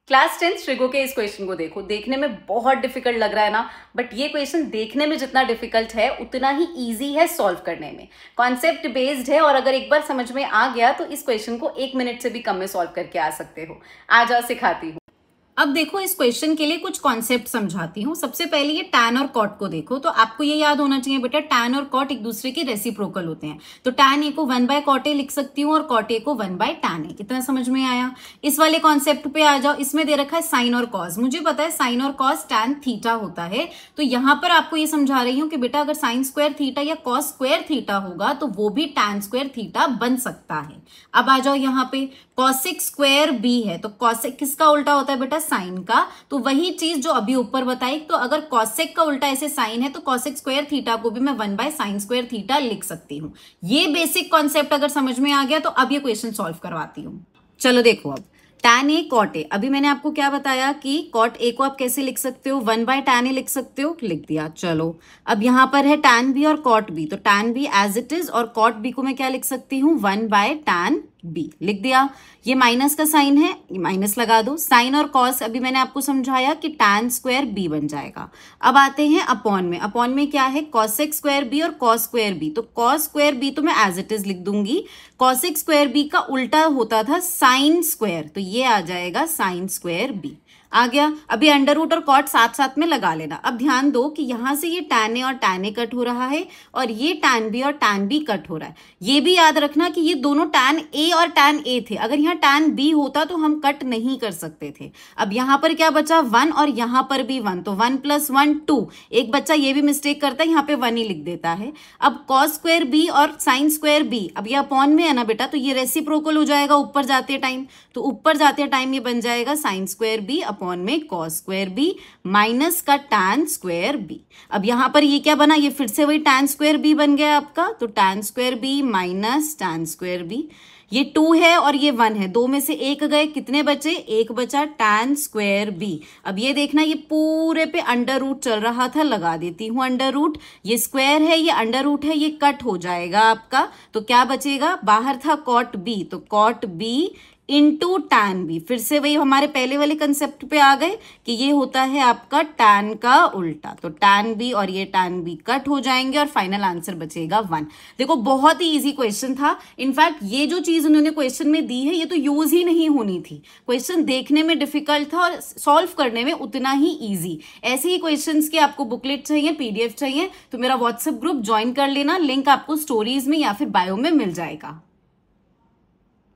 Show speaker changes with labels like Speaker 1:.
Speaker 1: Class 10 श्रिगो के इस question को देखो, देखने में बहुत डिफिकल्ट लग रहा है ना, बट ये क्वेश्चन देखने में जितना डिफिकल्ट है उतना ही इजी है सॉल्व करने में। कॉन्सेप्ट बेस्ड है और अगर एक बार समझ में आ गया तो इस क्वेश्चन को 1 मिनट से भी कम में सॉल्व करके आ सकते हो। आ जाओ सिखाती हूँ। अब देखो, इस क्वेश्चन के लिए कुछ कॉन्सेप्ट समझाती हूँ। सबसे पहले ये टैन और कॉट को देखो, तो आपको ये याद होना चाहिए बेटा, टैन और कॉट एक दूसरे के रेसिप्रोकल होते हैं। तो टैन ए को 1/cot A लिख सकती हूँ और कॉट ए को 1/tan A। कितना समझ में आया? इस वाले कॉन्सेप्ट पे आ जाओ। इसमें दे रखा है साइन और कॉस। मुझे पता है साइन और कॉस टैन थीटा होता है, तो यहाँ पर आपको ये समझा रही हूँ कि बेटा अगर साइन स्क्वायर थीटा या कॉस स्क्वायर थीटा होगा तो वो भी टैन स्क्वायर थीटा बन सकता है। अब आ जाओ यहाँ पे, कॉसेक स्क्वायर बी है, तो कॉसेक किसका उल्टा होता है बेटा? साइन का। तो वही चीज जो अभी ऊपर बताई, तो अगर कॉसेक का उल्टा ऐसे साइन है तो कॉसेक स्क्वायर थीटा को भी मैं 1/sin स्क्वायर थीटा लिख सकती हूँ। ये बेसिक कॉन्सेप्ट अगर समझ में आ गया तो अब ये क्वेश्चन सॉल्व करवाती हूँ। चलो देखो, अब tan A cot A, अभी मैंने आपको क्या बताया कि cot A को आप कैसे लिख सकते हो? 1/tan A लिख सकते हो, लिख दिया। चलो अब यहाँ पर है tan B और cot B, तो tan B as it is और cot B को मैं क्या लिख सकती हूँ? 1/tan B लिख दिया। ये माइनस का साइन है, ये माइनस लगा दो। साइन और कॉस अभी मैंने आपको समझाया कि tan स्क्वायर B बन जाएगा। अब आते हैं अपॉन में। अपॉन में क्या है? कॉसेक स्क्वायर B और कॉस स्क्वायर B, तो कॉस स्क्वायर B तो मैं एज इट इज लिख दूंगी। कॉसेक स्क्वायर B का उल्टा होता था साइन स्क्वायर, तो ये आ जाएगा साइन स्क्वायर B। आ गया। अभी अंडर रूट और कॉट साथ साथ में लगा लेना। अब ध्यान दो कि यहां से ये tan A और tan A कट हो रहा है और ये tan B और tan B कट हो रहा है। ये भी याद रखना कि ये दोनों tan A और tan A थे। अगर यहाँ tan B होता तो हम कट नहीं कर सकते थे। अब यहाँ पर क्या बचा? 1 और यहाँ पर भी 1, तो 1 + 1 2। एक बच्चा ये भी मिस्टेक करता है, यहाँ पे 1 ही लिख देता है। अब कॉस स्क्वायर B और साइन स्क्वायर B, अब ये अपॉन में है ना बेटा, तो ये रेसिप्रोकल हो जाएगा ऊपर जाते टाइम, तो ऊपर जाते टाइम ये बन जाएगा साइन स्क्वायर B अपॉन में कॉस स्क्वायर B माइनस का tan स्क्वायर B। अब यहां पर ये क्या बना? ये फिर से वही tan स्क्वायर B बन गया आपका, तो tan square B minus tan square B। ये 2 है और ये 1 है, 2 में से 1 गए, कितने बचे? 1 बचा, tan स्क्वायर B। अब ये देखना, ये पूरे पे अंडर रूट चल रहा था, लगा देती हूँ अंडर रूट। ये स्क्वायर है, ये अंडर रूट है, ये कट हो जाएगा आपका, तो क्या बचेगा? बाहर था cot B, तो cot B into tan B। फिर से वही हमारे पहले वाले कंसेप्ट पे आ गए कि ये होता है आपका tan का उल्टा, तो tan B और ये tan B कट हो जाएंगे और फाइनल आंसर बचेगा 1। देखो बहुत ही इजी क्वेश्चन था। इनफैक्ट ये जो चीज उन्होंने क्वेश्चन में दी है ये तो यूज ही नहीं होनी थी। क्वेश्चन देखने में डिफिकल्ट था और सॉल्व करने में उतना ही ईजी। ऐसे ही क्वेश्चन की आपको बुकलेट चाहिए, PDF चाहिए, तो मेरा व्हाट्सएप ग्रुप ज्वाइन कर लेना। लिंक आपको स्टोरीज में या फिर बायो में मिल जाएगा।